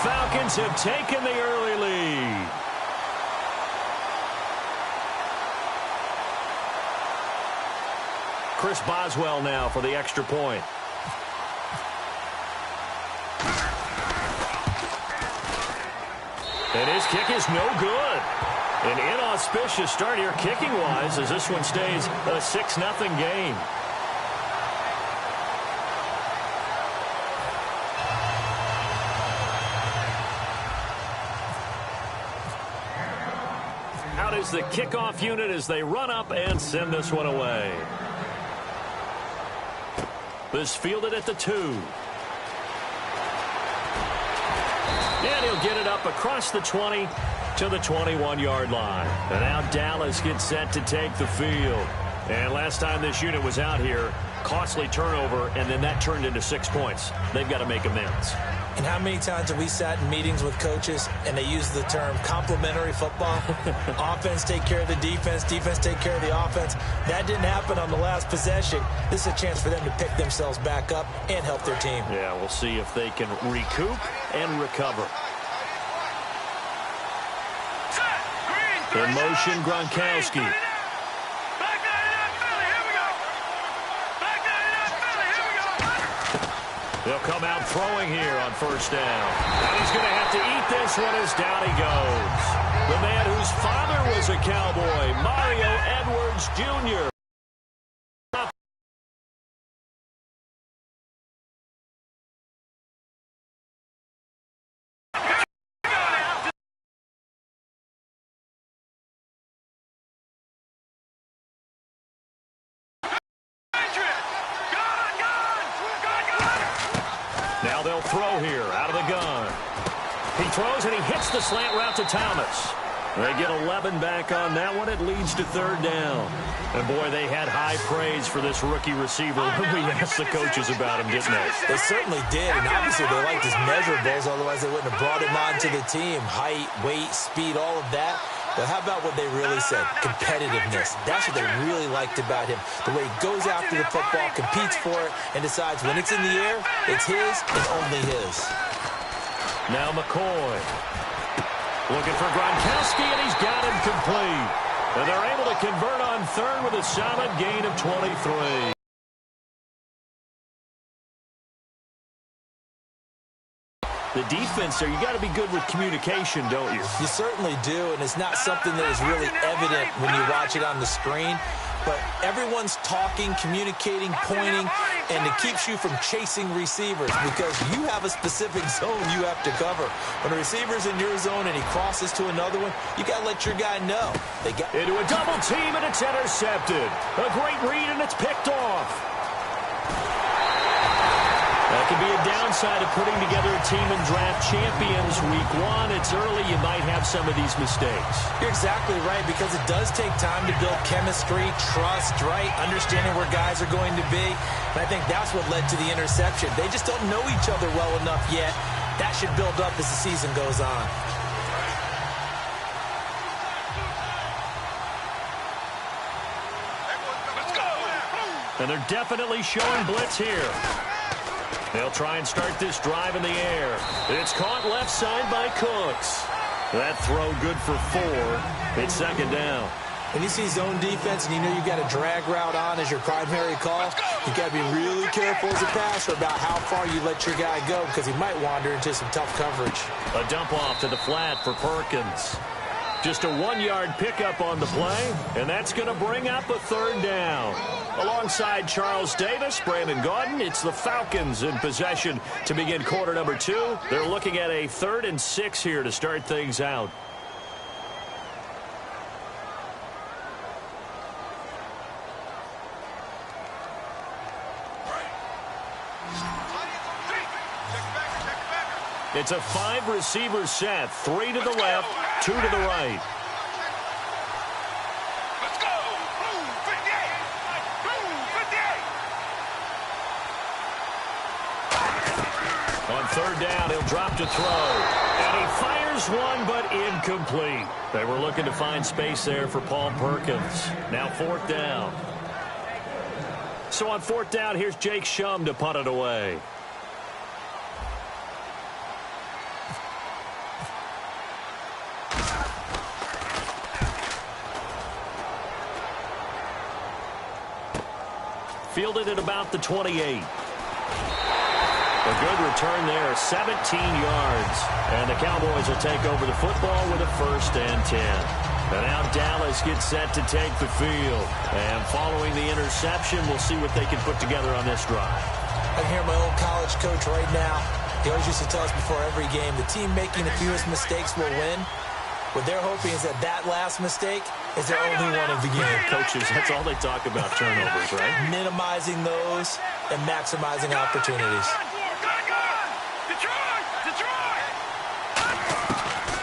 Falcons have taken the early lead. Chris Boswell now for the extra point. And his kick is no good. An inauspicious start here kicking-wise as this one stays a 6-0 game. Out is the kickoff unit as they run up and send this one away. This fielded at the 2. And he'll get it up across the 20 to the 21-yard line. And now Dallas gets set to take the field. And last time this unit was out here, costly turnover, and then that turned into 6 points. They've got to make amends. And how many times have we sat in meetings with coaches and they use the term complementary football? Offense take care of the defense, defense take care of the offense. That didn't happen on the last possession. This is a chance for them to pick themselves back up and help their team. Yeah, we'll see if they can recoup and recover. In motion, Gronkowski. They'll come out throwing here on first down. And he's going to have to eat this one as down he goes. The man whose father was a Cowboy, Mario Edwards Jr. Now they'll throw here out of the gun. He throws and he hits the slant route to Thomas. They get 11 back on that one. It leads to third down. And, boy, they had high praise for this rookie receiver when we asked the coaches about him, didn't they? They certainly did, and obviously they liked his measurables. Otherwise they wouldn't have brought him onto the team. Height, weight, speed, all of that. But how about what they really said? Competitiveness. That's what they really liked about him. The way he goes after the football, competes for it, and decides when it's in the air, it's his and only his. Now McCoy. Looking for Gronkowski, and he's got him complete. And they're able to convert on third with a solid gain of 23. The defense there, you got to be good with communication, don't you? You certainly do, and it's not something that is really evident when you watch it on the screen. But everyone's talking, communicating, pointing, and it keeps you from chasing receivers because you have a specific zone you have to cover. When a receiver's in your zone and he crosses to another one, you got to let your guy know. They got into a double team, and it's intercepted. A great read, and it's picked off. That could be a downside of putting together a team in draft champions week one. It's early. You might have some of these mistakes. You're exactly right, because it does take time to build chemistry, trust, right? Understanding where guys are going to be. And I think that's what led to the interception. They just don't know each other well enough yet. That should build up as the season goes on. And they're definitely showing blitz here. They'll try and start this drive in the air. It's caught left side by Cooks. That throw good for 4. It's second down. When you see zone defense and you know you got a drag route on as your primary call, you got to be really careful as a passer about how far you let your guy go because he might wander into some tough coverage. A dump off to the flat for Perkins. Just a 1-yard pickup on the play, and that's going to bring up a third down. Alongside Charles Davis, Brandon Gaudin, it's the Falcons in possession to begin quarter number 2. They're looking at a 3rd and 6 here to start things out. It's a 5-receiver set, 3 to the left, 2 to the right. Let's go. 58. 58. On third down, he'll drop to throw. And he fires one, but incomplete. They were looking to find space there for Paul Perkins. Now 4th down. So on 4th down, here's Jake Shum to punt it away. fielded at about the 28. A good return there, 17 yards. And the Cowboys will take over the football with a 1st and 10. And now Dallas gets set to take the field. And following the interception, we'll see what they can put together on this drive. I hear my old college coach right now. He always used to tell us before every game, the team making the fewest mistakes will win. What they're hoping is that that last mistake is their only one of the game. Coaches, that's all they talk about, turnovers, right? Minimizing those and maximizing opportunities.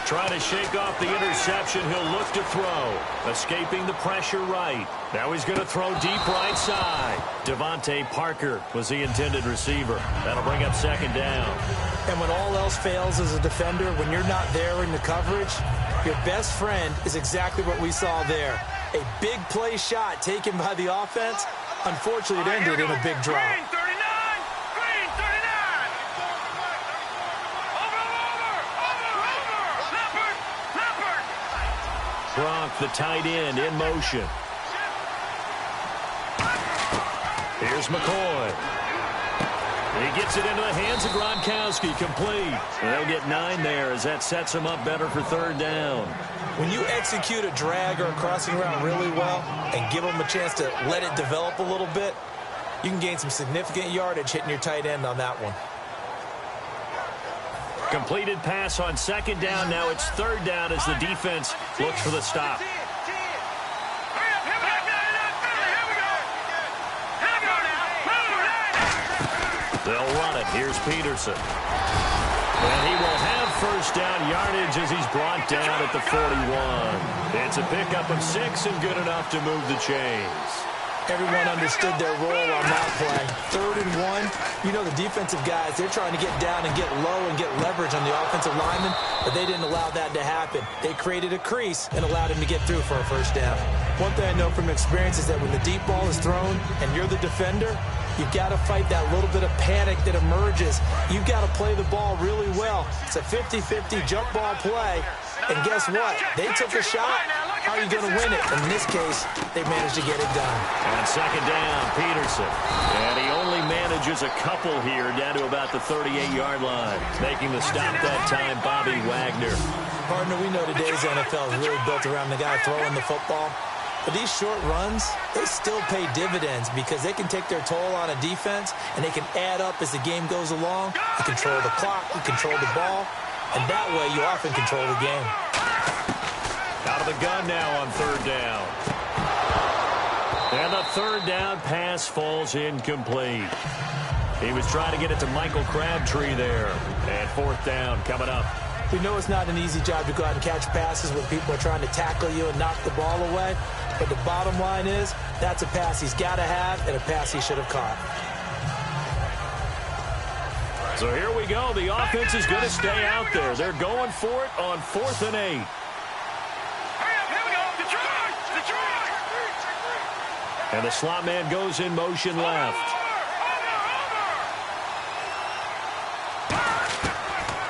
Trying to shake off the interception. He'll look to throw. Escaping the pressure right. Now he's going to throw deep right side. Devontae Parker was the intended receiver. That'll bring up 2nd down. And when all else fails as a defender, when you're not there in the coverage, your best friend is exactly what we saw there. A big play shot taken by the offense. Unfortunately, it ended in a big drop. Gronk, the tight end, in motion. Here's McCoy. He gets it into the hands of Gronkowski, complete. And they'll get 9 there as that sets him up better for 3rd down. When you execute a drag or a crossing route really well and give them a chance to let it develop a little bit, you can gain some significant yardage hitting your tight end on that one. Completed pass on 2nd down. Now it's 3rd down as the defense looks for the stop. They'll run it. Here's Peterson. And he will have 1st down yardage as he's brought down at the 41. It's a pickup of 6 and good enough to move the chains. Everyone understood their role on that play. 3rd and 1. You know the defensive guys, they're trying to get down and get low and get leverage on the offensive lineman, but they didn't allow that to happen. They created a crease and allowed him to get through for a 1st down. One thing I know from experience is that when the deep ball is thrown and you're the defender, you've got to fight that little bit of panic that emerges. You've got to play the ball really well. It's a 50-50 jump ball play. And guess what? They took a shot. How are you going to win it? In this case, they managed to get it done. On 2nd down, Peterson. And he only manages a couple here down to about the 38-yard line. Making the stop that time, Bobby Wagner. Partner, we know today's NFL is really built around the guy throwing the football. But these short runs, they still pay dividends because they can take their toll on a defense and they can add up as the game goes along. You control the clock, you control the ball, and that way you often control the game. Out of the gun now on 3rd down. And the 3rd down pass falls incomplete. He was trying to get it to Michael Crabtree there. And 4th down coming up. We know it's not an easy job to go out and catch passes when people are trying to tackle you and knock the ball away. But the bottom line is, that's a pass he's got to have and a pass he should have caught. So here we go. The offense is going to stay out there. They're going for it on 4th and 8. And the slot man goes in motion left.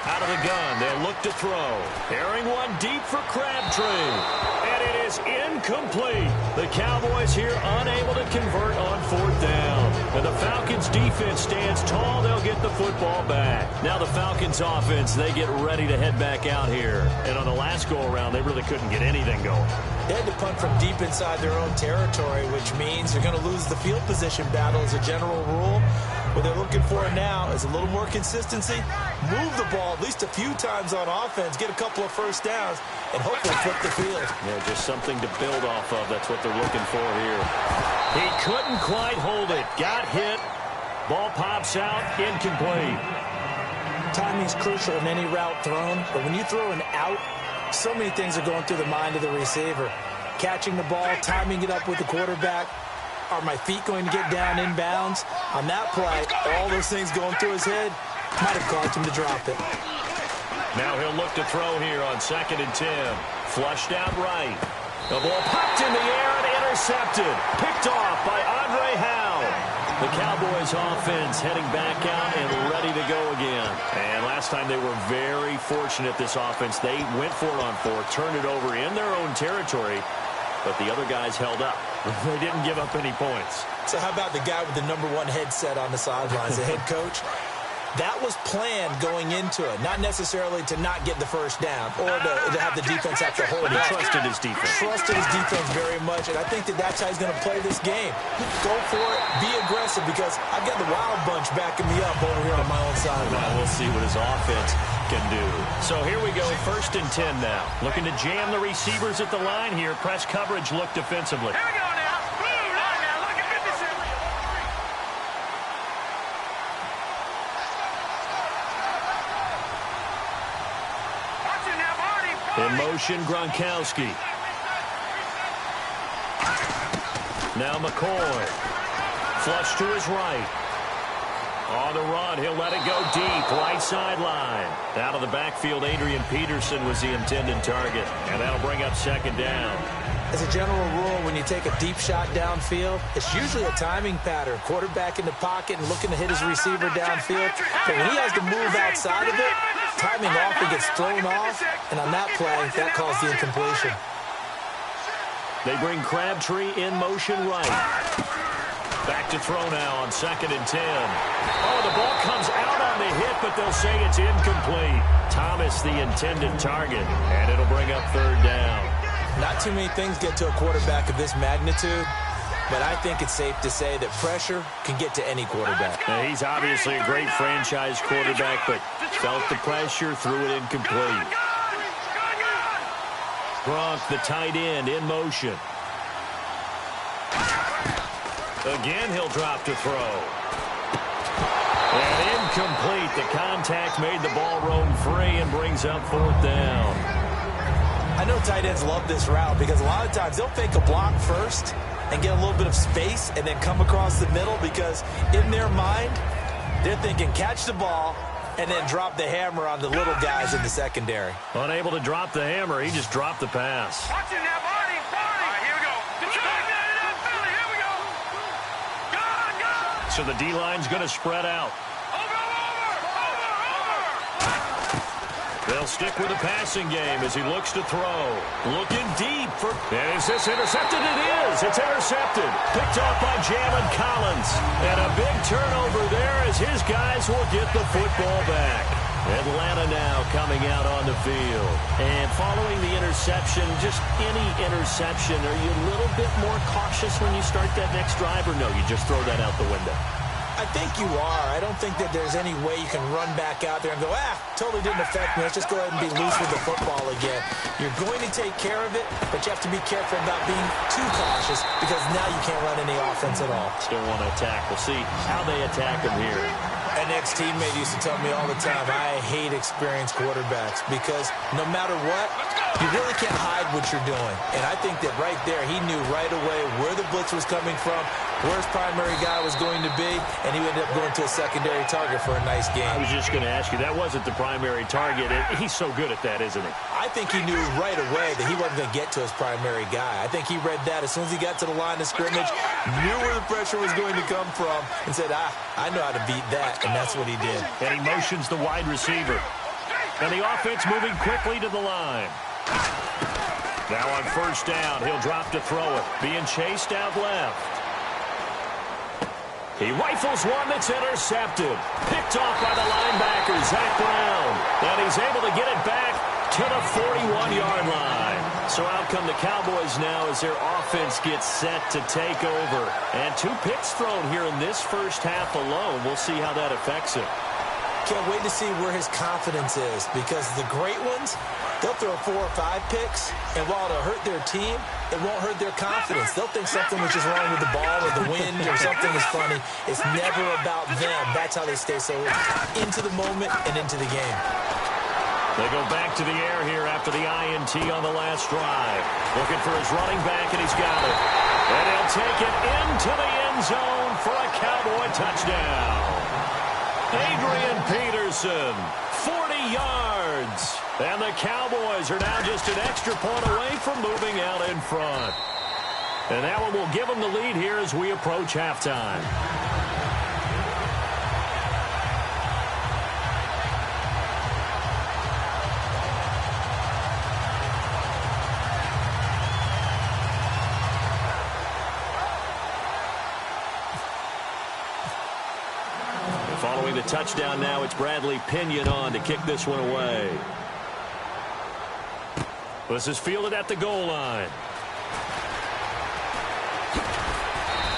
Out of the gun, they'll look to throw. Airing one deep for Crabtree. And it is incomplete. The Cowboys here unable to convert on 4th down. And the Falcons defense stands tall. They'll get the football back. Now the Falcons offense, they get ready to head back out here. And on the last go-around, they really couldn't get anything going. They had to punt from deep inside their own territory, which means they're going to lose the field position battle as a general rule. What they're looking for now is a little more consistency, move the ball at least a few times on offense, get a couple of 1st downs, and hopefully flip the field. Yeah, just something to build off of. That's what they're looking for here. He couldn't quite hold it. Got hit. Ball pops out. Incomplete. Timing's crucial in any route thrown, but when you throw an out, so many things are going through the mind of the receiver. Catching the ball, timing it up with the quarterback. Are my feet going to get down inbounds? On that play, all those things going through his head might have caused him to drop it. Now he'll look to throw here on 2nd and 10. Flushed out right. The ball popped in the air and intercepted. Picked off by Andre Howe. The Cowboys offense heading back out and ready to go again. And last time they were very fortunate, this offense. They went for it on 4th, turned it over in their own territory, but the other guys held up. They didn't give up any points. So how about the guy with the #1 headset on the sidelines, the head coach? That was planned going into it, not necessarily to not get the first down or to have the defense have to hold But he up. trusted his defense. Trusted his defense very much, and I think that's how he's going to play this game. Go for it, be aggressive, because I've got the Wild Bunch backing me up over here on my own side. Well, we'll see what his offense can do. So here we go, 1st and 10 now. Looking to jam the receivers at the line here. Press coverage look defensively. Here we go now. Blue line now. Look at 57. Watch it now, Marty. In motion, Gronkowski. Now McCoy. Flush to his right. On the run, he'll let it go deep, right sideline. Out of the backfield, Adrian Peterson was the intended target, and that'll bring up 2nd down. As a general rule, when you take a deep shot downfield, it's usually a timing pattern. Quarterback in the pocket and looking to hit his receiver downfield. But when he has to move outside of it, timing often gets thrown off, and on that play, that caused the incompletion. They bring Crabtree in motion right. Back to throw now on 2nd and 10. Oh, the ball comes out on the hit, but they'll say it's incomplete. Thomas, the intended target, and it'll bring up 3rd down. Not too many things get to a quarterback of this magnitude, but I think it's safe to say that pressure can get to any quarterback. Now, he's obviously a great franchise quarterback, but felt the pressure, threw it incomplete. Gronk, the tight end, in motion. Again, he'll drop to throw. And incomplete. The contact made the ball roam free and brings up 4th down. I know tight ends love this route because a lot of times they'll fake a block first and get a little bit of space and then come across the middle because in their mind, they're thinking catch the ball and then drop the hammer on the little guys in the secondary. Unable to drop the hammer, he just dropped the pass. Watch it now, Marty. All right, here we go. Detroit, here we go. Go. So the D-line's going to spread out. Over. They'll stick with the passing game as he looks to throw. Looking deep for... And is this intercepted? It is. It's intercepted. Picked off by Jalen Collins. And a big turnover there as his guys will get the football back. Atlanta now coming out on the field. And following the interception, just any interception, are you a little bit more cautious when you start that next drive, or no, you just throw that out the window? I think you are. I don't think that there's any way you can run back out there and go, totally didn't affect me. Let's just go ahead and be loose with the football again. You're going to take care of it, but you have to be careful about being too cautious because now you can't run any offense at all. Still want to attack. We'll see how they attack him here. An ex-teammate used to tell me all the time, I hate experienced quarterbacks because no matter what, you really can't hide what you're doing. And I think that right there, he knew right away where the blitz was coming from, where his primary guy was going to be, and he ended up going to a secondary target for a nice game. I was just going to ask you, that wasn't the primary target. He's so good at that, isn't he? I think he knew right away that he wasn't going to get to his primary guy. I think he read that as soon as he got to the line of scrimmage, knew where the pressure was going to come from, and said, I know how to beat that, and that's what he did. And he motions the wide receiver. And the offense moving quickly to the line. Now on 1st down, he'll drop to throw it. Being chased out left. He rifles one that's intercepted. Picked off by the linebacker, Zach Brown. And he's able to get it back to the 41-yard line. So out come the Cowboys now as their offense gets set to take over. And 2 picks thrown here in this first half alone. We'll see how that affects him. Can't wait to see where his confidence is because the great ones, they'll throw 4 or 5 picks, and while it'll hurt their team, it won't hurt their confidence. They'll think something was just wrong with the ball or the wind or something is funny. It's never about them. That's how they stay so into the moment and into the game. They go back to the air here after the INT on the last drive. Looking for his running back, and he's got it. And he'll take it into the end zone for a Cowboy touchdown. Adrian Peterson, 40 yards. And the Cowboys are now just an extra point away from moving out in front. And that one will give them the lead here as we approach halftime. Following the touchdown now, it's Bradley Pinion on to kick this one away. This is fielded at the goal line.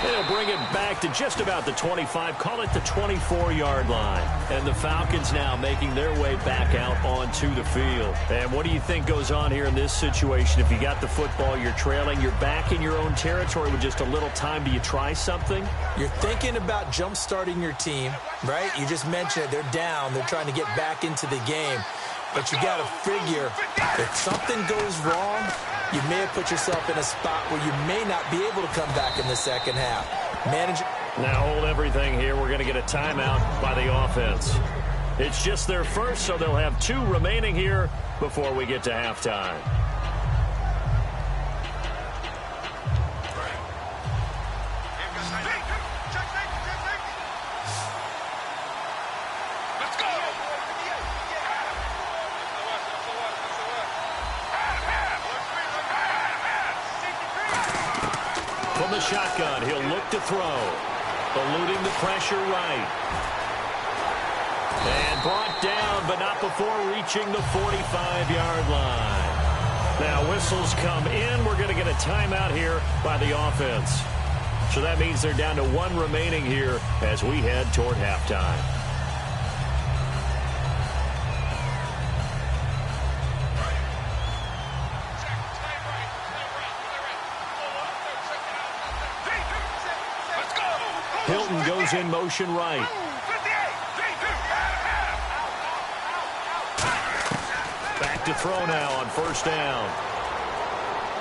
They'll bring it back to just about the 25, call it the 24-yard line. And the Falcons now making their way back out onto the field. And what do you think goes on here in this situation? If you got the football, you're trailing, you're back in your own territory with just a little time. Do you try something? You're thinking about jump-starting your team, right? You just mentioned it. They're down. They're trying to get back into the game. But you got to figure, if something goes wrong, you may have put yourself in a spot where you may not be able to come back in the second half. Manage. Now hold everything here. We're going to get a timeout by the offense. It's just their first, so they'll have 2 remaining here before we get to halftime. From the shotgun, he'll look to throw. Eluding the pressure right. And brought down, but not before reaching the 45-yard line. Now whistles come in. We're going to get a timeout here by the offense. So that means they're down to 1 remaining here as we head toward halftime. Hilton goes in motion right. Back to throw now on first down.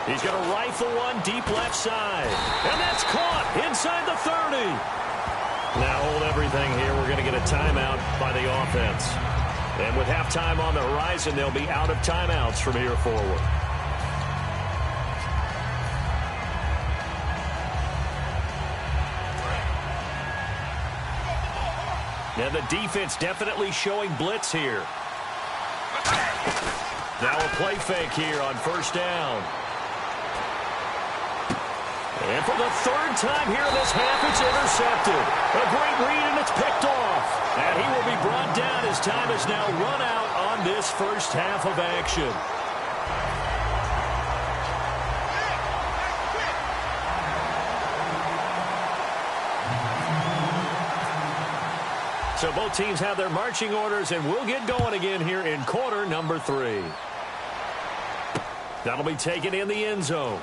He's going to rifle one deep left side. And that's caught inside the 30. Now hold everything here. We're going to get a timeout by the offense. And with halftime on the horizon, they'll be out of timeouts from here forward. And the defense definitely showing blitz here. Now a play fake here on first down. And for the 3rd time here in this half, it's intercepted. A great read, and it's picked off. And he will be brought down as time is now run out on this first half of action. So both teams have their marching orders, and we'll get going again here in quarter number 3. That'll be taken in the end zone.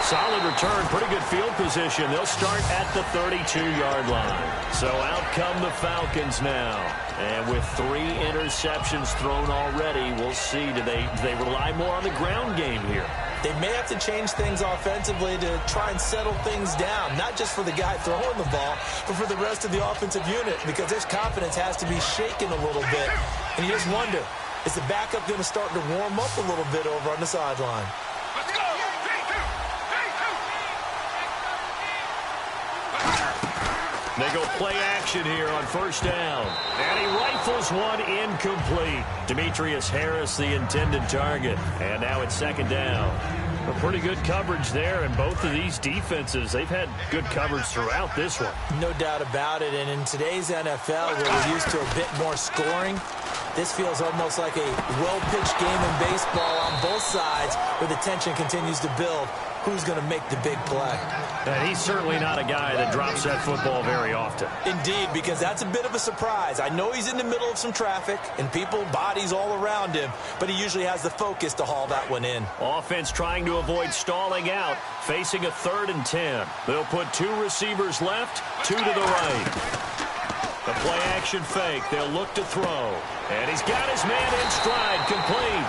Solid return, pretty good field position. They'll start at the 32-yard line. So out come the Falcons now. And with 3 interceptions thrown already, we'll see. Do they rely more on the ground game here? They may have to change things offensively to try and settle things down, not just for the guy throwing the ball, but for the rest of the offensive unit, because his confidence has to be shaken a little bit. And you just wonder, is the backup going to start to warm up a little bit over on the sideline? Let's go! They go play action here on first down. And he rifles one incomplete. Demetrius Harris, the intended target. And now it's second down. A pretty good coverage there, and both of these defenses, they've had good coverage throughout this one. No doubt about it, and in today's NFL, where we're used to a bit more scoring, this feels almost like a well-pitched game in baseball on both sides, where the tension continues to build. Who's going to make the big play? And he's certainly not a guy that drops that football very often. Indeed, because that's a bit of a surprise. I know he's in the middle of some traffic and people, bodies all around him, but he usually has the focus to haul that one in. Offense trying to avoid stalling out, facing a 3rd and 10. They'll put 2 receivers left, 2 to the right. The play action fake. They'll look to throw. And he's got his man in stride, complete.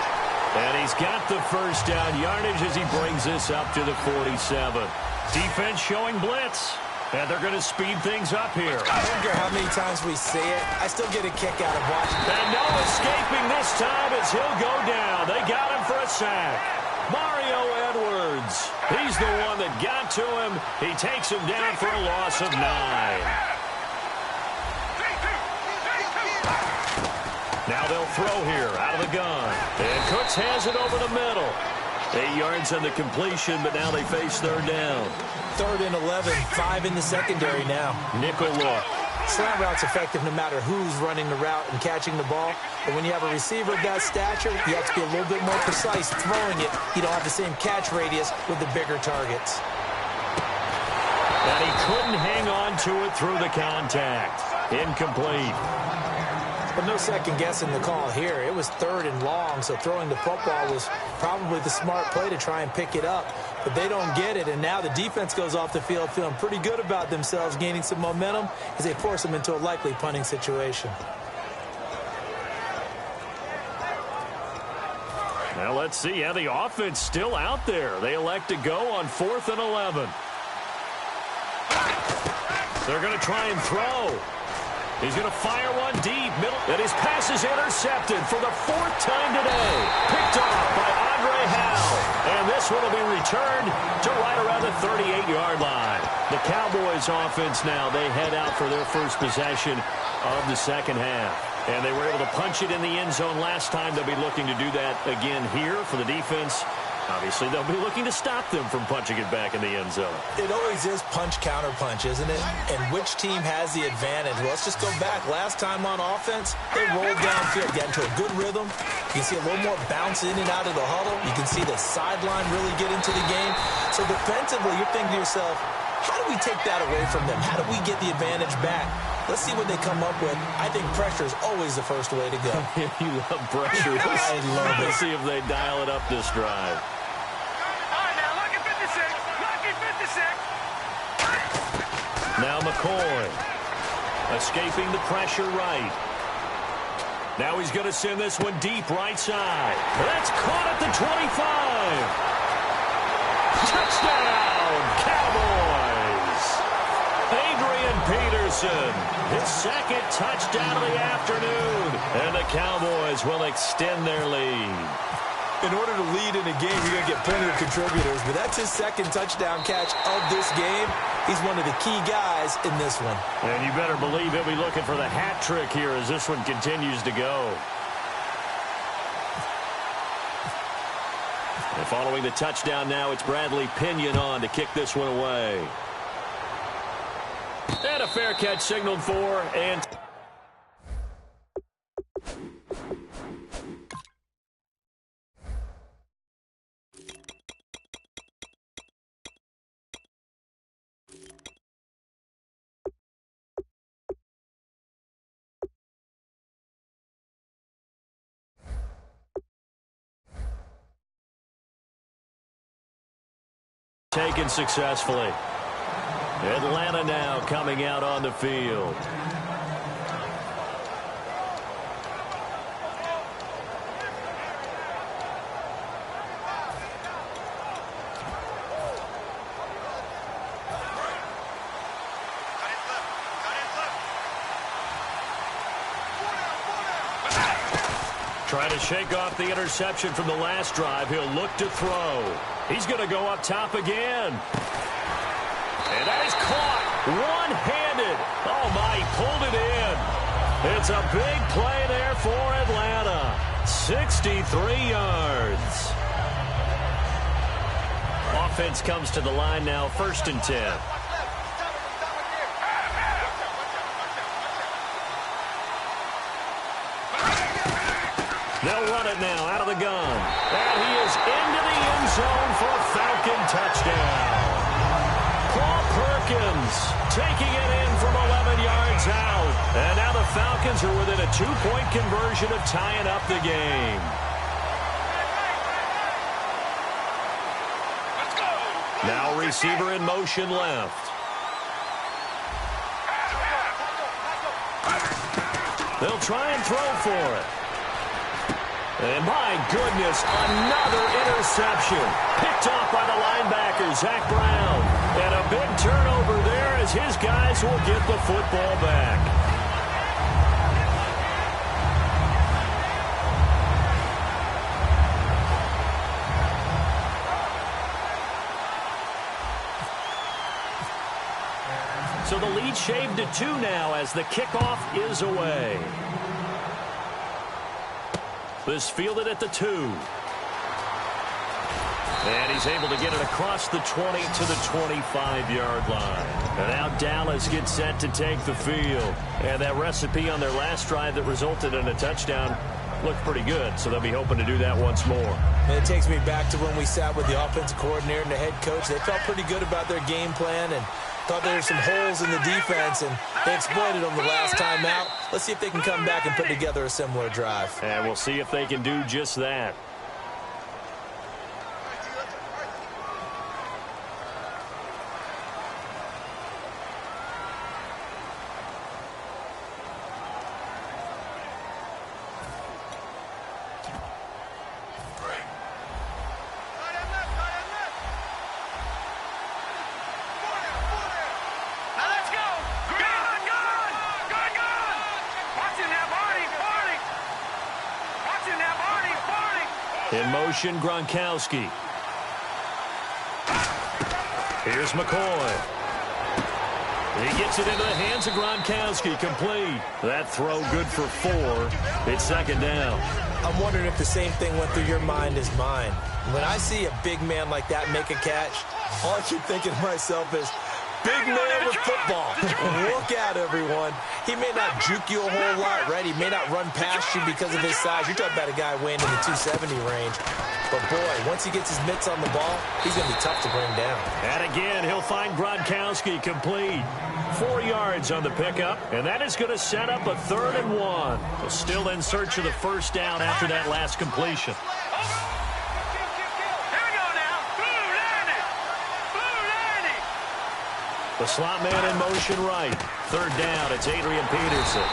And he's got the first down yardage as he brings this up to the 47. Defense showing blitz. And they're going to speed things up here. I don't care how many times we see it. I still get a kick out of watching. And no escaping this time as he'll go down. They got him for a sack. Mario Edwards. He's the one that got to him. He takes him down for a loss of 9. Now they'll throw here out of the gun. And Cooks has it over the middle. 8 yards on the completion, but now they face third down. 3rd and 11, 5 in the secondary now. Nickel look. Slant route's effective no matter who's running the route and catching the ball. But when you have a receiver of that stature, you have to be a little bit more precise throwing it. You don't have the same catch radius with the bigger targets. And he couldn't hang on to it through the contact. Incomplete. But no second guessing the call here. It was 3rd and long, so throwing the football was probably the smart play to try and pick it up. But they don't get it, and now the defense goes off the field feeling pretty good about themselves, gaining some momentum as they force them into a likely punting situation. Now let's see how the offense still out there. They elect to go on 4th and 11. They're going to try and throw. He's going to fire one deep, middle, and his pass is intercepted for the 4th time today. Picked off by Andre Howell, and this one will be returned to right around the 38-yard line. The Cowboys offense now, they head out for their first possession of the second half. And they were able to punch it in the end zone last time. They'll be looking to do that again here for the defense. Obviously, they'll be looking to stop them from punching it back in the end zone. It always is punch-counter-punch, isn't it? And which team has the advantage? Well, let's just go back. Last time on offense, they rolled downfield, got into a good rhythm. You can see a little more bounce in and out of the huddle. You can see the sideline really get into the game. So defensively, you're thinking to yourself, how do we take that away from them? How do we get the advantage back? Let's see what they come up with. I think pressure is always the first way to go. You love pressure. I love it. Let's see if they dial it up this drive. Now McCoy escaping the pressure right. Now he's going to send this one deep right side. That's caught at the 25. Touchdown, Cowboys. Adrian Peterson, his 2nd touchdown of the afternoon. And the Cowboys will extend their lead. In order to lead in a game, you're going to get plenty of contributors, but that's his 2nd touchdown catch of this game. He's one of the key guys in this one. And you better believe he'll be looking for the hat trick here as this one continues to go. And following the touchdown now, it's Bradley Pinion on to kick this one away. And a fair catch signaled for, and taken successfully. Atlanta now coming out on the field. Trying to shake off the interception from the last drive. He'll look to throw. He's going to go up top again. And that is caught one-handed. Oh, my, he pulled it in. It's a big play there for Atlanta. 63 yards. Offense comes to the line now, 1st and 10. They'll run it now out of the gun. And he is into the end zone for a Falcon touchdown. Paul Perkins taking it in from 11 yards out. And now the Falcons are within a 2-point conversion of tying up the game. Now receiver in motion left. They'll try and throw for it. And my goodness, another interception. Picked off by the linebacker, Zach Brown. And a big turnover there as his guys will get the football back. So the lead shaved to 2 now as the kickoff is away. This fielded at the 2. And he's able to get it across the 20 to the 25-yard line. And now Dallas gets set to take the field. And that recipe on their last drive that resulted in a touchdown looked pretty good, so they'll be hoping to do that once more. And it takes me back to when we sat with the offensive coordinator and the head coach. They felt pretty good about their game plan and thought there were some holes in the defense, and they exploited them the last time out. Let's see if they can come back and put together a similar drive. And we'll see if they can do just that. In motion, Gronkowski. Here's McCoy. He gets it into the hands of Gronkowski. Complete. That throw good for 4. It's second down. I'm wondering if the same thing went through your mind as mine. When I see a big man like that make a catch, all I keep thinking to myself is, big man with football. Look out, everyone. He may not juke you a whole lot, right? He may not run past you because of his size. You're talking about a guy weighing in the 270 range. But, boy, once he gets his mitts on the ball, he's going to be tough to bring down. And again, he'll find Gronkowski complete. 4 yards on the pickup, and that is going to set up a 3rd and 1. They're still in search of the first down after that last completion. The slot man in motion right. 3rd down, it's Adrian Peterson.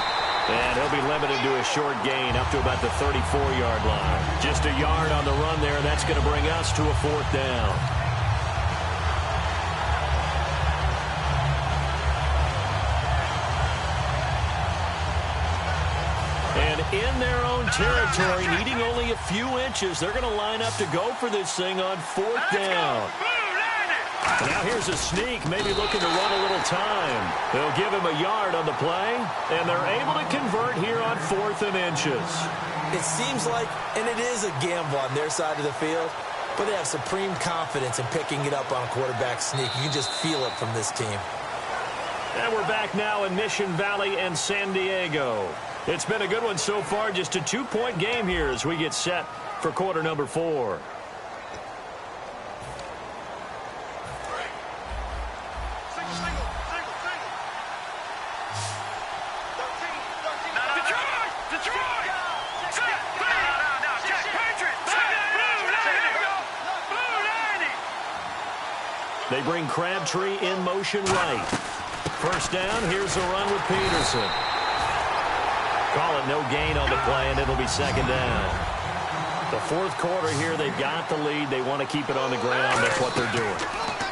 And he'll be limited to a short gain up to about the 34-yard line. Just a yard on the run there, and that's going to bring us to a 4th down. And in their own territory, needing only a few inches, they're going to line up to go for this thing on 4th down. Now here's a sneak, maybe looking to run a little time. They'll give him a yard on the play, and they're able to convert here on 4th and inches. It seems like, and it is a gamble on their side of the field, but they have supreme confidence in picking it up on a quarterback sneak. You can just feel it from this team. And we're back now in Mission Valley and San Diego. It's been a good one so far, just a 2-point game here as we get set for quarter number 4. They bring Crabtree in motion right. First down, here's a run with Peterson. Call it no gain on the play, and it'll be second down. The 4th quarter here, they've got the lead. They want to keep it on the ground. That's what they're doing.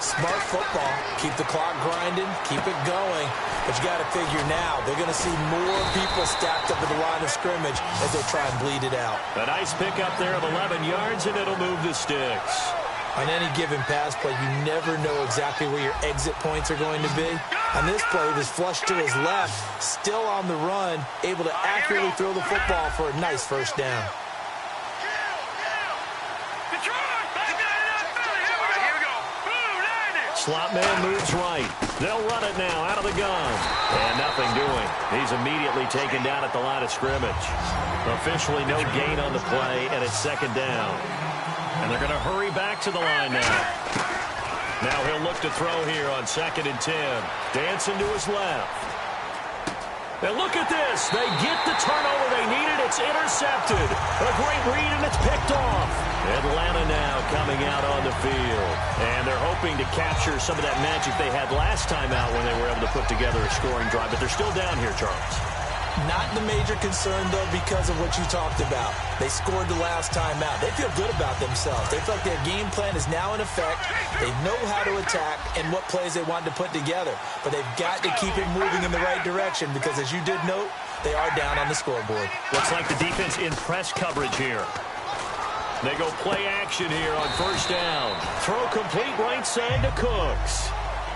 Smart football. Keep the clock grinding. Keep it going. But you got to figure now, they're going to see more people stacked up at the line of scrimmage as they try and bleed it out. A nice pickup there of 11 yards, and it'll move the sticks. On any given pass play, you never know exactly where your exit points are going to be. On this play, it was flushed to his left, still on the run, able to accurately throw the football for a nice first down. Slot man moves right. They'll run it now out of the gun. And nothing doing. He's immediately taken down at the line of scrimmage. Officially no gain on the play, and it's second down. And they're going to hurry back to the line now. Now he'll look to throw here on 2nd and 10. Dancing to his left. And look at this. They get the turnover they needed. It's intercepted. A great read, and it's picked off. Atlanta now coming out on the field. And they're hoping to capture some of that magic they had last time out when they were able to put together a scoring drive. But they're still down here, Charles. Not the major concern, though, because of what you talked about. They scored the last time out. They feel good about themselves. They feel like their game plan is now in effect. They know how to attack and what plays they want to put together. But they've got to keep it moving in the right direction because, as you did note, they are down on the scoreboard. Looks like the defense in press coverage here. They go play action here on first down. Throw complete right side to Cooks.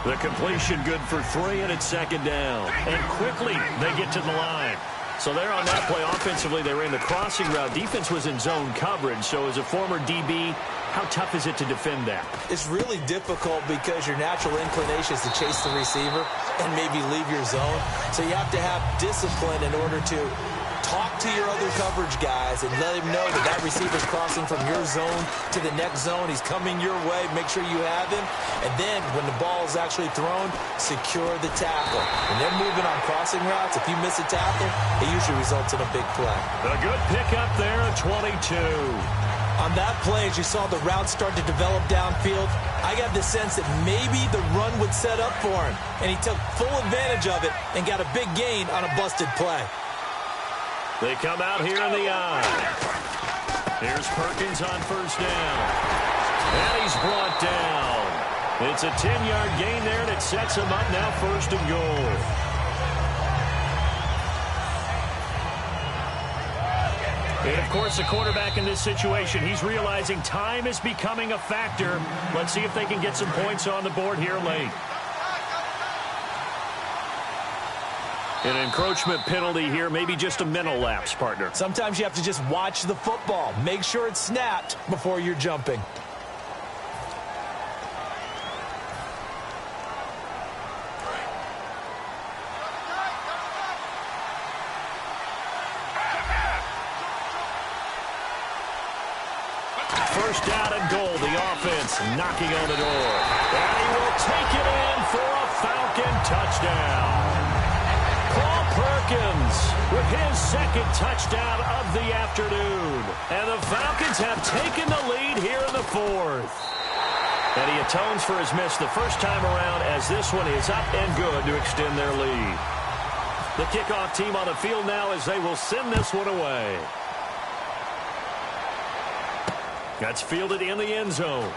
The completion good for 3, and it's second down. And quickly they get to the line. So there on that play, offensively, they ran the crossing route. Defense was in zone coverage. So as a former DB, how tough is it to defend that? It's really difficult because your natural inclination is to chase the receiver and maybe leave your zone. So you have to have discipline in order to talk to your other coverage guys and let him know that that receiver's crossing from your zone to the next zone. He's coming your way. Make sure you have him. And then when the ball is actually thrown, secure the tackle. When they're moving on crossing routes, if you miss a tackle, it usually results in a big play. A good pickup there at 22. On that play, as you saw the route start to develop downfield, I got the sense that maybe the run would set up for him. And he took full advantage of it and got a big gain on a busted play. They come out here in the eye. Here's Perkins on first down. And he's brought down. It's a 10-yard gain there, and it sets him up now first and goal. And, of course, the quarterback in this situation, he's realizing time is becoming a factor. Let's see if they can get some points on the board here late. An encroachment penalty here, maybe just a mental lapse, partner. Sometimes you have to just watch the football. Make sure it's snapped before you're jumping. First down and goal, the offense knocking on the door. And he will take it in for a Falcon touchdown. Paul Perkins with his second touchdown of the afternoon. And the Falcons have taken the lead here in the fourth. And he atones for his miss the first time around as this one is up and good to extend their lead. The kickoff team on the field now as they will send this one away. That's fielded in the end zone.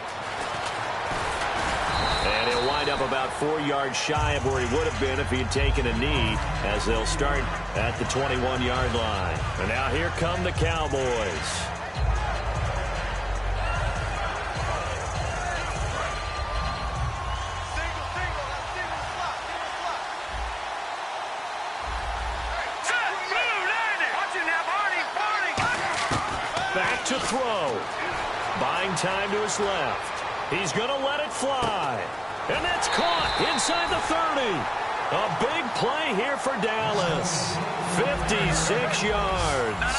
And he'll wind up about 4 yards shy of where he would have been if he had taken a knee, as they'll start at the 21-yard line. And now here come the Cowboys. Back to throw. Buying time to his left. He's going to let it fly. And that's caught inside the 30. A big play here for Dallas. 56 yards.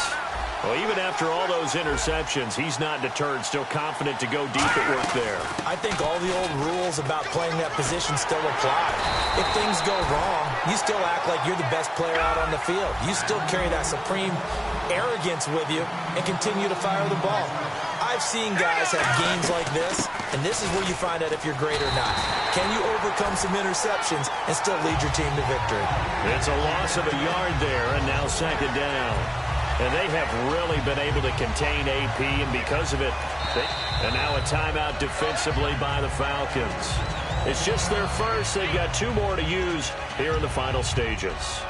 Well, even after all those interceptions, he's not deterred, still confident to go deep at work there. I think all the old rules about playing that position still apply. If things go wrong, you still act like you're the best player out on the field. You still carry that supreme arrogance with you and continue to fire the ball. I've seen guys have games like this, and this is where you find out if you're great or not. Can you overcome some interceptions and still lead your team to victory? It's a loss of a yard there, and now second down. And they have really been able to contain AP, and because of it, and now a timeout defensively by the Falcons. It's just their first. They've got 2 more to use here in the final stages.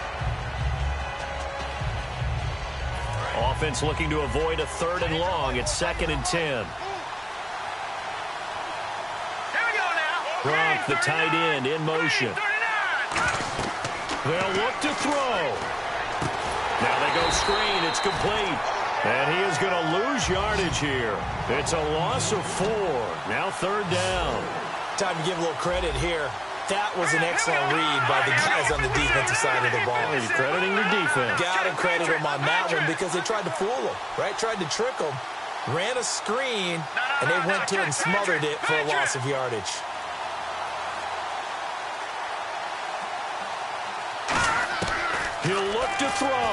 Offense looking to avoid a 3rd and long. It's 2nd and 10. Gronk, the tight end, in motion. They'll look to throw. Now they go screen. It's complete. And he is going to lose yardage here. It's a loss of 4. Now 3rd down. Time to give a little credit here. That was an excellent read by the guys on the defensive side of the ball. He's crediting the defense. Got to credit them on that one because they tried to fool him, right? Tried to trick him. Ran a screen, and they went to it and smothered it for a loss of yardage. He'll look to throw.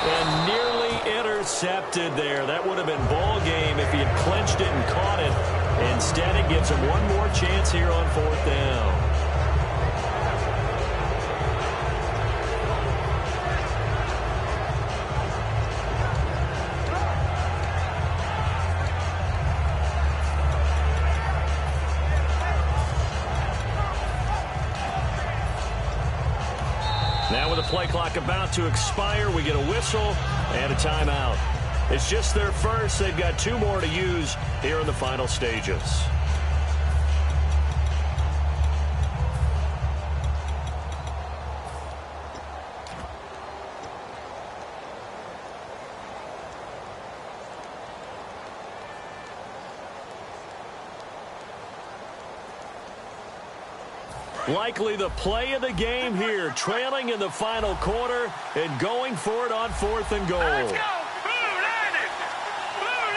And nearly intercepted there. That would have been ball game if he had clinched it and caught it. Instead, it gives him one more chance here on 4th down. Now with the play clock about to expire, we get a whistle and a timeout. It's just their first. They've got 2 more to use here in the final stages. Likely the play of the game here, trailing in the final quarter and going for it on 4th and goal. Let's go. Blue 90. Blue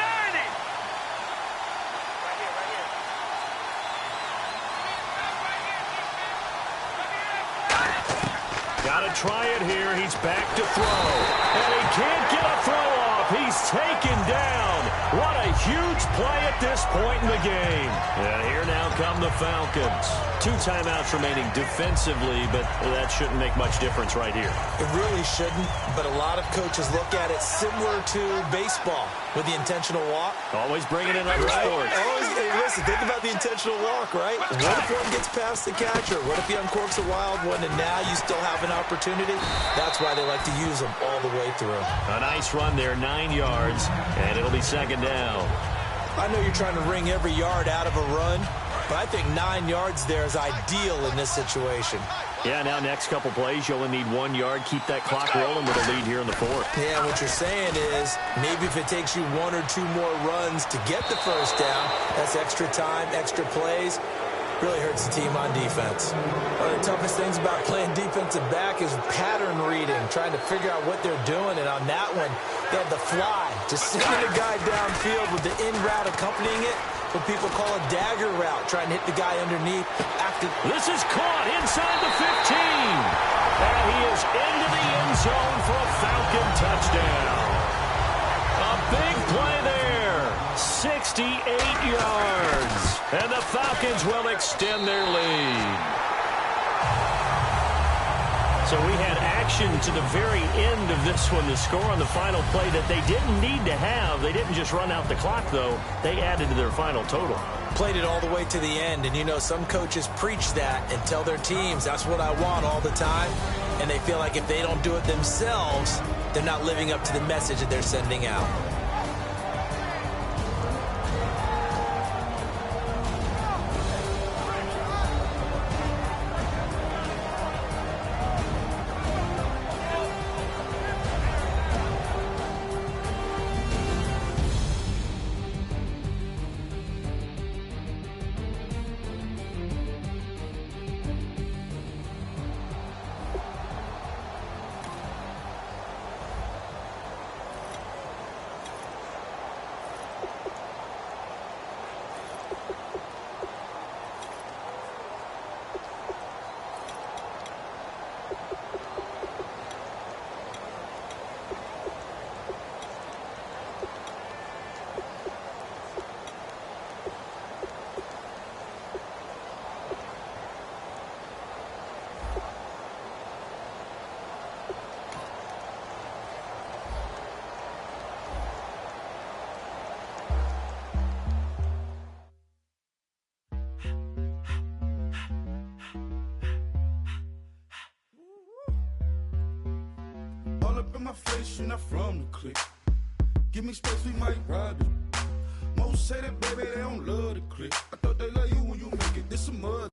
90. Got to try it here. He's back to throw. And he can't get a throw off. He's taken down. What a huge play at this point in the game. And here now come the Falcons. 2 timeouts remaining defensively, but that shouldn't make much difference right here. It really shouldn't, but a lot of coaches look at it similar to baseball with the intentional walk. Always bringing in other sports. Hey, listen, think about the intentional walk, right? What if one gets past the catcher? What if he uncorks a wild one and now you still have an opportunity? That's why they like to use them all the way through. A nice run there, 9 yards, and it'll be 2nd down. I know you're trying to wring every yard out of a run, but I think 9 yards there is ideal in this situation. Yeah, now next couple plays, you only need 1 yard. Keep that clock rolling with a lead here in the 4th. Yeah, what you're saying is maybe if it takes you 1 or 2 more runs to get the first down, that's extra time, extra plays. Really hurts the team on defense. One of the toughest things about playing defensive back is pattern reading, trying to figure out what they're doing. And on that one, they had the fly, just sending a guy downfield with the in route accompanying it, what people call a dagger route, trying to hit the guy underneath. This is caught inside the 15. And he is into the end zone for a Falcon touchdown. A big play there. 68 yards. And the Falcons will extend their lead. So we had action to the very end of this one. The score on the final play that they didn't need to have. They didn't just run out the clock, though. They added to their final total. Played it all the way to the end. And, you know, some coaches preach that and tell their teams, that's what I want all the time. And they feel like if they don't do it themselves, they're not living up to the message that they're sending out. My face, you're not from the clique. Give me space, we might ride it. Most say that, baby, they don't love the clique. I thought they love you when you make it. This some mud.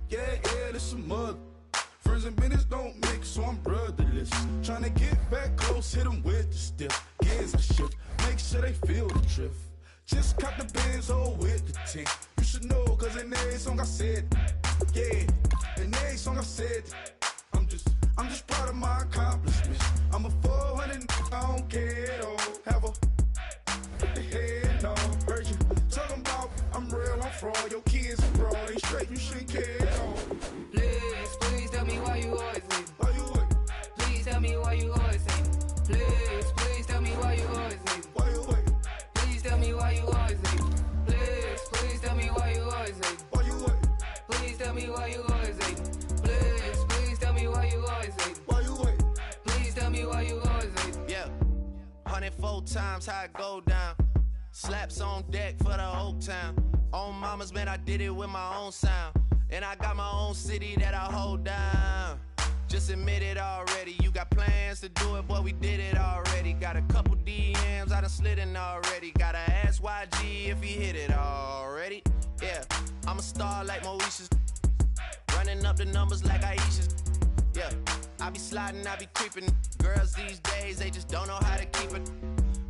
Yeah, this some mud. Friends and business don't mix, so I'm brotherless. Trying to get back close, hit them with the stiff. Gears I shift, make sure they feel the drift. Just caught the Benz hole with the tint. You should know, cause in every song I said, yeah, in every song I said, I'm just proud of my accomplishments. I'm a 400, I don't care at all. Have a head, no, heard you talking about I'm real, I'm fraud. Your kids abroad, ain't straight, you shouldn't care at all. Please tell me why you always leave. Why you wait? Please tell me why you always leave. Please tell me why you always leave. Why you wait? Please tell me why you always leave. Please tell me why you always leave. Why you wait? Please tell me why you always leave. Please tell me why you always leave. Why you wait? Please tell me why you always leave. Yeah, 104 times how it go down. Slaps on deck for the whole town. On mamas, man, I did it with my own sound. And I got my own city that I hold down. Just admit it already. You got plans to do it, boy, we did it already. Got a couple DMs, I done slid in already. Gotta ask YG if he hit it already. Yeah, I'm a star like Mauritius. Running up the numbers like Aisha's. Yeah, I be sliding, I be creeping. Girls these days, they just don't know how to keep it.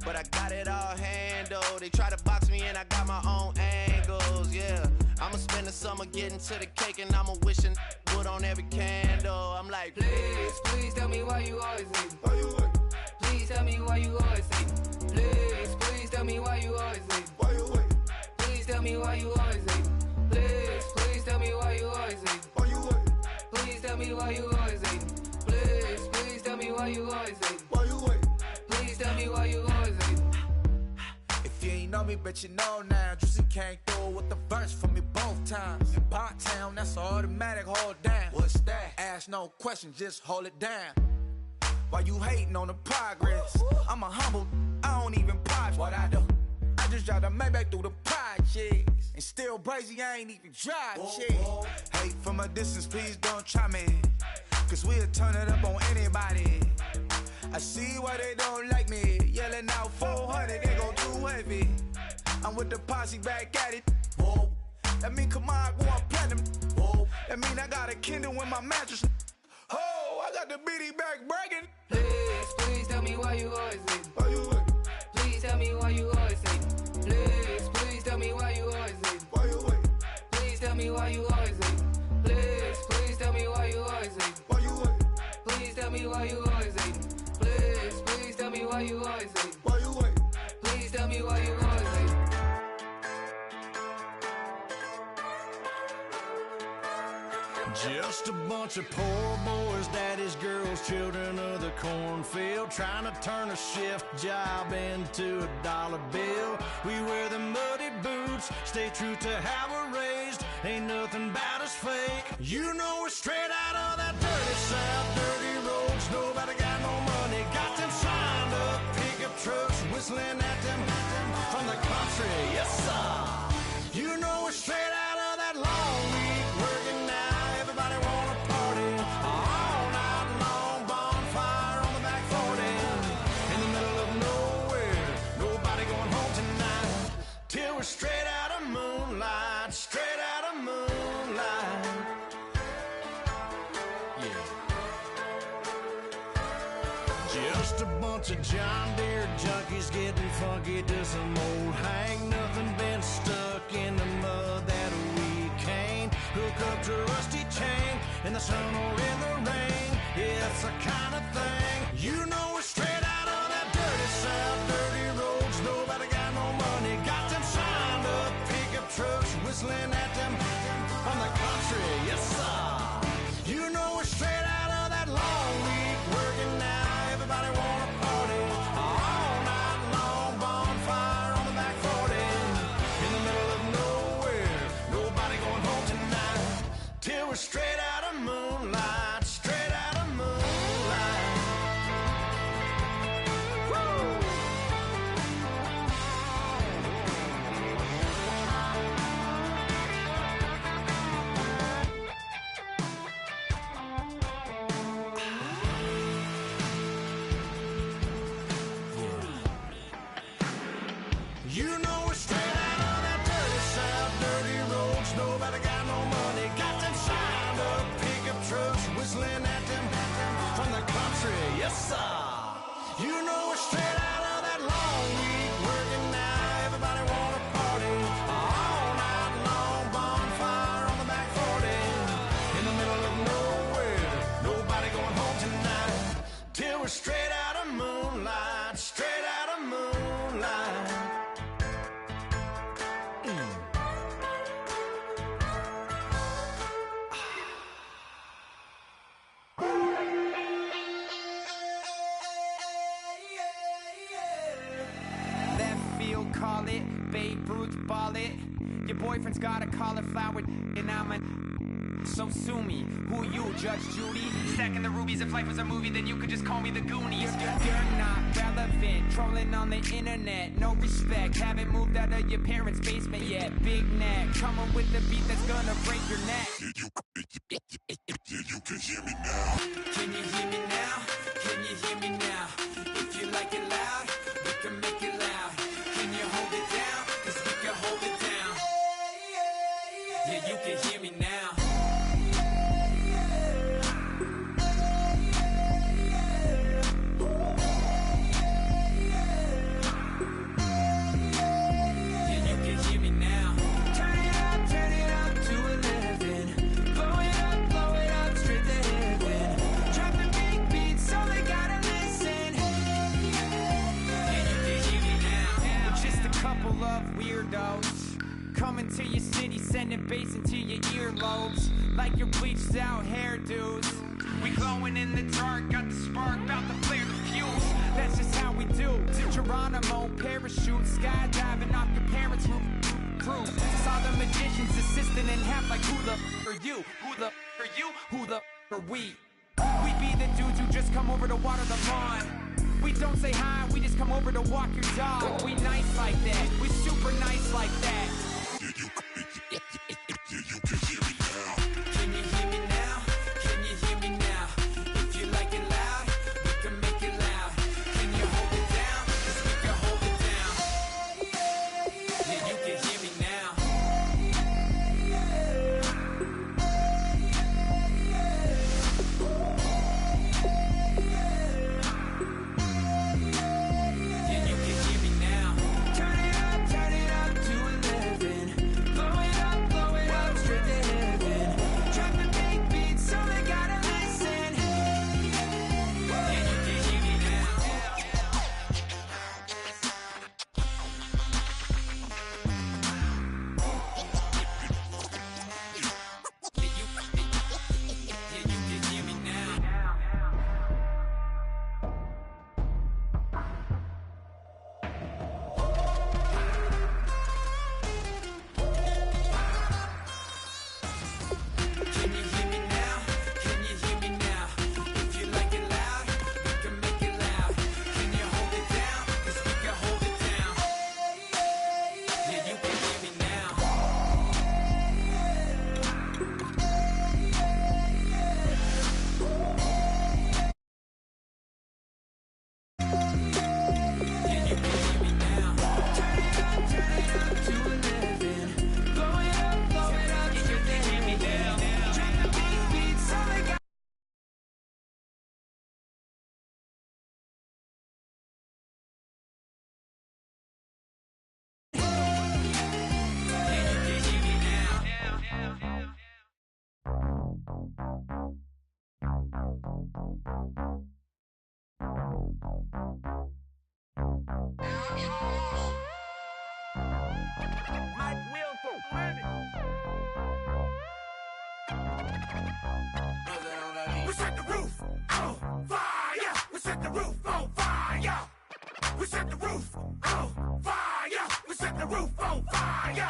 But I got it all handled. They try to box me in, I got my own angles, yeah. I'ma spend the summer getting to the cake and I'ma wishing wood on every candle. I'm like, Please, please tell me why you always hate me. Why you wait? Please tell me why you always hate me. Please, please tell me why you always hate me. Why you wait? Please tell me why you always hate me. Please, please tell me why you always hate me. Why you wait? Please tell me why you always hate me. Please, please tell me why you always hate me. Why you wait? Please tell me why you always hate me. If you ain't know me, bet you know now. Juicy came through with the verse for me both times. In Bot Town, that's automatic, hold down. What's that? Ask no question, just hold it down. Why you hating on the progress? I'm a humble, I don't even pop what I do. I just drive the Maybach through the projects. And still crazy, I ain't even drive shit. Hate from a distance, please don't try me. Cause we'll turn it up on anybody. I see why they don't like me. Yelling out 400, they go too heavy. I'm with the posse back at it. Whoa. That mean come on, go on platinum. Whoa. That mean I got a Kindle in my mattress. Oh, I got the bitty back bragging. Please, please tell me why you always hate me. Why you wait? Please tell me why you always hate me. Please, please tell me why you always hate me. Why you wait? Please tell me why you always hate me. Please, please tell me why you always hate me. Why you wait? Please tell me why you always hate me. Please, please tell me why you always hate me. Why you wait? Please tell me why you always hate me. Just a bunch of poor boys, daddy's girls, children of the cornfield, trying to turn a shift job into a dollar bill. We wear the muddy boots, stay true to how we're raised. Ain't nothing about us fake. You know we're straight out of that dirty south, dirty roads. Nobody got no money, got them signed up pickup trucks, whistling at them from the country. Yes, sir. You know we're straight out of that long week working now. Everybody wanna party all night long, bonfire on the back 40 in the middle of nowhere. Nobody going home tonight till we're straight out of moonlight, straight out of moonlight. Yeah. Just a bunch of John Deere junkies getting funky to some old hang. Nothing been stuck in the mud that we can't hook up to a rusty chain in the sun or in the rain. Yeah, it's the kind of thing. You know we're straight out of that dirty south, dirty roads. Nobody got no money, got them signed up pickup trucks, whistling at them from the country. Yes, sir. You know we're straight out of that long week working now. Everybody wanna party all night long, bonfire on the back 40 in the middle of nowhere. Nobody going home tonight till we're straight out of moonlight, straight out of moonlight. Woo! You know we're straight out of that dirty south, dirty roads. Nobody got no money, got them signed up pickup trucks, whistling at them from the country. Yes, sir. You know we're straight out of that long week working now. Everybody wanna party all night long, bonfire on the back 40 in the middle of nowhere. Nobody going home tonight till we're straight out of moonlight, straight out of moonlight. Left field, call it. Babe Ruth, ball it. Your boyfriend's got a cauliflower, and I'm a. So sue me. Who you, Judge Judy? Stacking the rubies. If life was a movie, then you could just call me the Goonies. You're not relevant. Trolling on the internet. No respect. Haven't moved out of your parents' basement yet. Big neck. Coming with the beat that's gonna break your neck. You can hear me now. Can you hear me now? Can you hear me now? If you like it loud, we can make it loud. Can you hold it down? Cause we can hold it down. Yeah, you can hear me now. coming to your city, sending bass into your earlobes, like your bleached out hairdos. We glowing in the dark, got the spark, about to flare the fuse. That's just how we do. Geronimo, parachute, skydiving off your parents' roof. Saw the magician's assistant in half, like who the are you? Who the are you? Who the are we? We be the dudes who just come over to water the lawn. We don't say hi, we just come over to walk your dog. We nice like that, we super nice like that. Can you hear me now? Can you hear me now? If you like it loud, we can make it loud. Can you hold it down? 'Cause we can hold it down. Yeah, you can hear me now. Yeah, you can hear me now. Turn it up to 11. Blow it up straight to heaven. Drop the big beat so they gotta listen. Yeah, you can hear me now. Yeah, you can hear me now. Can you hear me now? Can you hear me now? If you like it loud, we can make it loud. Can you hold it down? 'Cause we can hold it down. Yeah, you can hear me now. Yeah, you can hear me now. Turn it up to 11. Blow it up, you can hear me now. Drop the big beat so they got. Yeah, you can hear me now. Mike Will for We set the roof on fire. We set the roof on fire. We set the roof on fire. We set the roof on fire.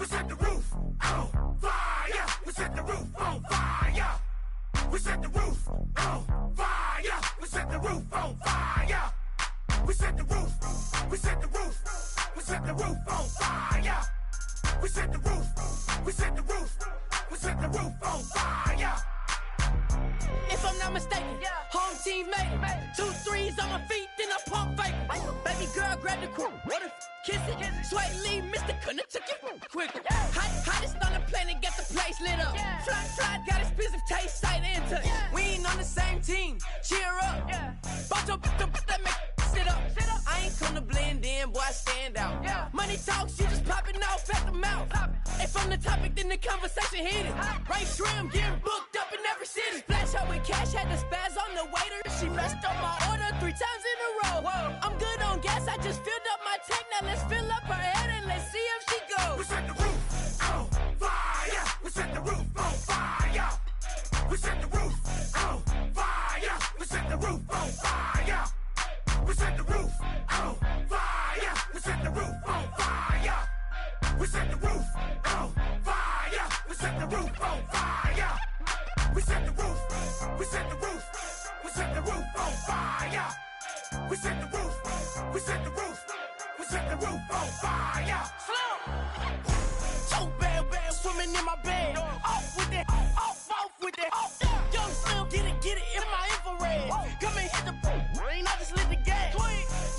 We set the roof on fire. We set the roof on fire. We set the roof on fire. We set the roof on fire. We set the roof. We set the roof. We set the roof on fire. We set the roof. We set the roof. We set the roof on fire. If I'm not mistaken, home team made it. 2 3s on my feet, then I pump fake. Baby girl, grab the crew. What if kiss it? Sway Lee, Mr. Couldn't took it quicker. Hottest on the planet, get the place lit up. Fly, got expensive taste, sight and touch. We ain't on the same team. Cheer up. Bunch of that make sit up. I ain't come to blend in, boy, I stand out. Money talks, you just popping off at the mouth. If I'm the topic, then the conversation heated. Right trim, getting booked up in every city. Splash out with cash, had the spaz on the waiter. She messed up my order 3 times in a row. I'm good on gas, I just filled up my tank. Now let's fill up her head and let's see if she goes. We set the roof on fire. We set the roof on fire. We set the roof on fire. We set the roof on fire. We set the roof on fire. We set the roof on fire. We set the roof on fire. We set the roof on fire. We set the roof. We set the roof. We set the roof on fire. We set the roof. We set the roof. We set the roof on fire. So bad, swimming in my bed. Off with it, off with it. Young Slim, get it in my infrared. Come and hit the rain, I just lit the gas.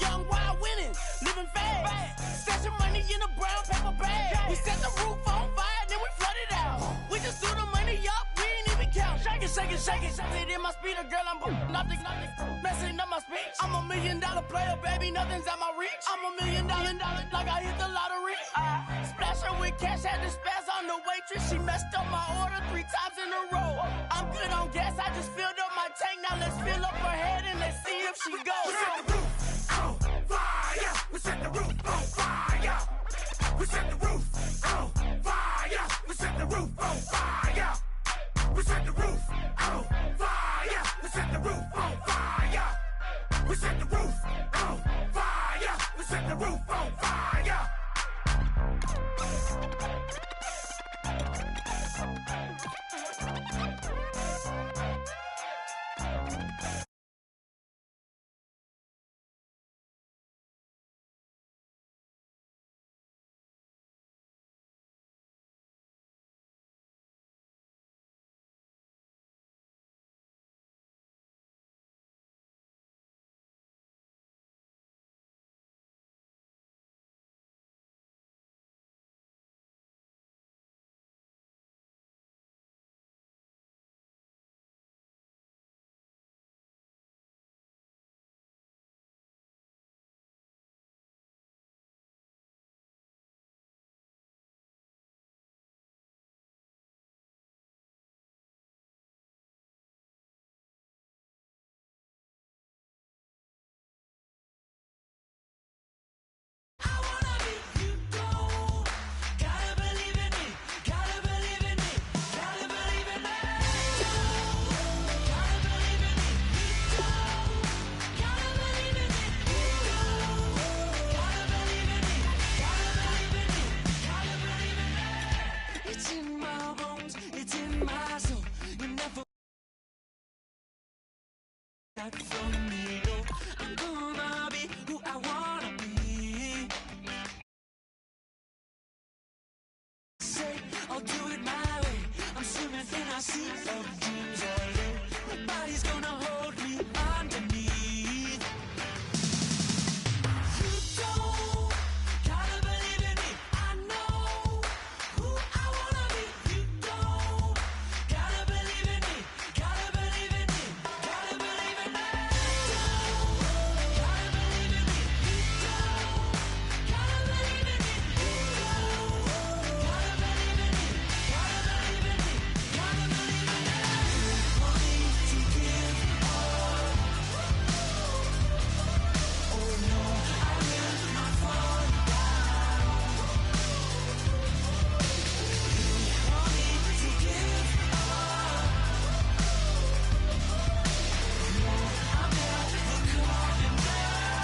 Young wild winning, living fast. Stashing money in a brown paper bag. We set the roof on fire, then we flood it out. We just threw the money up, we ain't even count. Shake it, shake it, shake it. Shake it in my speeder, girl, I'm nothing, messing up my speech. I'm $1 million player, baby, nothing's at my reach. I'm $1 million, like I hit the lottery. Splash her with cash, had the spaz on the waitress. She messed up my order 3 times in a row. I'm good on gas, I just filled up my tank. Now let's fill up her head and let's see if she goes. We set the roof on fire. We set the roof on fire. We set the roof in my zone. You never got from me, no. I'm gonna be who I wanna be. Say, I'll do it my way. I'm swimming in a sea of dreams all day. Nobody's gonna hold me underneath. You don't gotta believe in me. I know who I wanna be. You don't gotta believe in me. Gotta believe in me. Gotta believe in me. You don't gotta believe in me. You don't gotta believe in me. You don't gotta believe in me. Gotta believe in me. Gotta believe in me. Want me to give up? Oh no, I will not fall down. You want me to give up? No, I'm never coming back.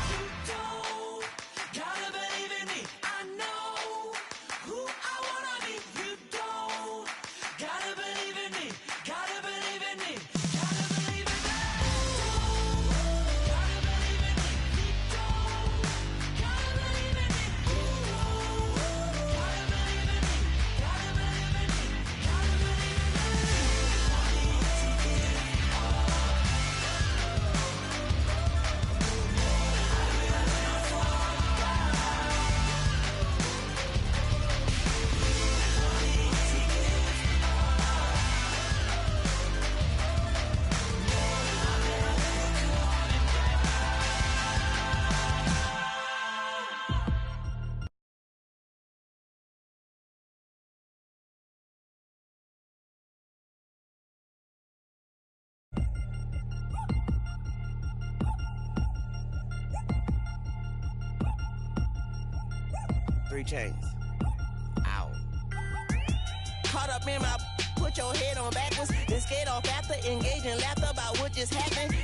You don't gotta believe in me. I know who I wanna be. You don't gotta believe in me. Gotta believe in me. Gotta believe in me. Gotta believe in me. You don't gotta believe in me. You don't gotta believe in me. Gotta believe in me. Gotta believe in me. Want me to give up? I will not fall down. Want me to give Three chains. Ow. Caught up in my, put your head on backwards, then skate off after, engage in laughter about what just happened.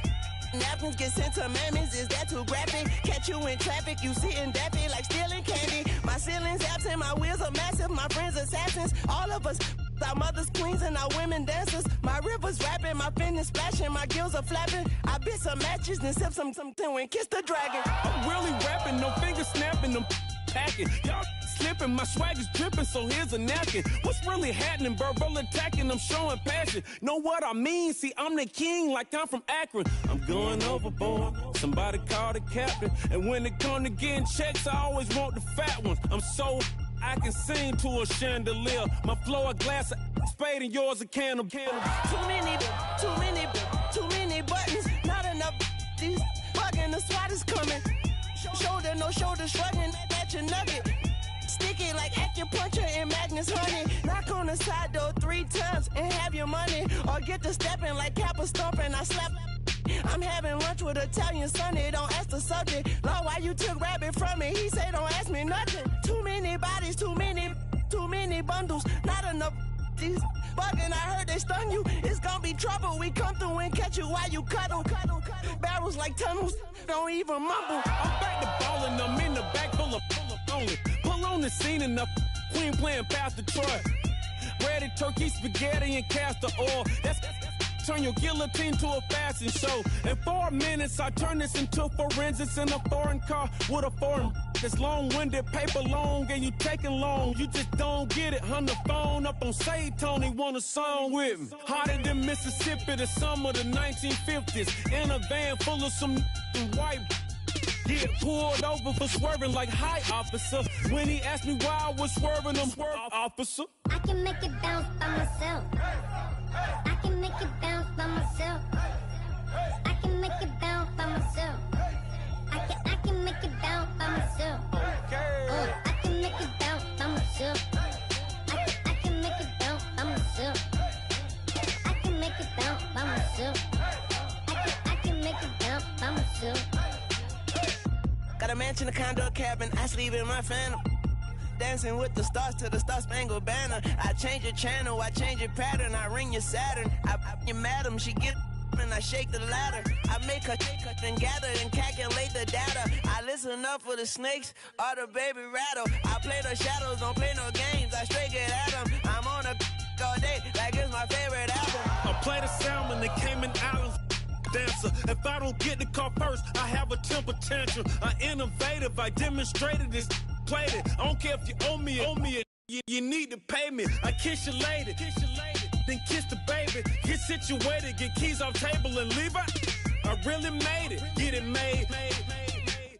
Napkins get sent to mammies, is that too graphic? Catch you in traffic, you sitting dappy like stealing candy. My ceiling's absent, my wheels are massive, my friends assassins. All of us, our mothers queens and our women dancers. My rivers rapping, my fingers splashing, my gills are flapping. I bit some matches, then sip some and kiss the dragon. I'm really rapping, no fingers snapping, them packing. Y'all slipping, my swag is dripping, so here's a napkin. What's really happening? Verbal attacking, I'm showing passion. Know what I mean? See, I'm the king, like I'm from Akron. I'm going overboard. Somebody call the captain. And when it come to getting checks, I always want the fat ones. I'm so I can sing to a chandelier. My flow a glass of spade and yours a can of candle. Too many buttons, not enough. These bugging, the SWAT is coming. Shoulder, no shoulder, shrugging at your nugget. Sticky like acupuncture and Magnus honey. Knock on the side door 3 times and have your money. Or get to stepping like Kappa stomping. I slap. I'm having lunch with Italian Sonny. Don't ask the subject. Lord, why you took rabbit from me? He say don't ask me nothing. Too many bodies, too many bundles. Not enough. These bugging, I heard they stun you. It's gonna be trouble. We come through and catch you while you cuddle. Barrels like tunnels. Don't even mumble. I'm back to ballin', I'm in the back full of only. Pull on the scene and the queen playing Pastor Troy. Ready turkey, spaghetti, and castor oil. That's turn your guillotine to a fashion show. In 4 minutes, I turn this into forensics in a foreign car with a foreign. This long-winded paper long and you taking long. You just don't get it. On the phone up on Say Tony, want a song with me. Hotter than Mississippi, the summer of the 1950s. In a van full of some white. Get pulled over for swerving like hi, officer. When he asked me why I was swerving, I'm swerve, officer. I can make it bounce by myself. I can make it bounce by myself. I can make it bounce by myself. I can make it bounce by myself. I can make it bounce by myself. I can make it bounce by myself. I can make it bounce by myself. I can make it bounce by myself. Got a mansion, a condo, a cabin. I sleep in my phantom. Dancing with the stars to the Star-Spangled Banner. I change your channel, I change your pattern. I ring your Saturn. I your madam, she get and I shake the ladder. I make her and gather and calculate the data. I listen up for the snakes or the baby rattle. I play the shadows, don't play no games. I straight get at them. I'm on a all day like it's my favorite album. I play the salmon, the Cayman Islands dancer. If I don't get the car first, I have a temper tantrum. I innovative, I demonstrated this, played it. I don't care if you owe me it. You need to pay me. I kiss your lady, then kiss the baby. Get situated, get keys off table and leave her. I really made it, get it made.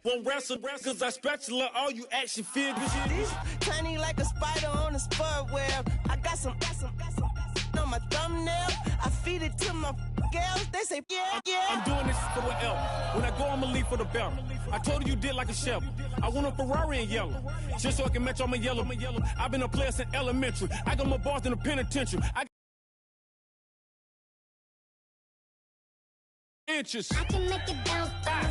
Won't wrestle, cause I spatula all you action figures. Tiny like a spider on a spud web. I got some on my thumbnail. I feed it to my girls. They say, yeah. I'm doing this for the L. When I go, I'ma leave for the belt. I told her you did like a chef. I want a Ferrari in yellow, just so I can match all my yellow. I've been a player since elementary. I got more bars than a penitentiary. I can make it bounce by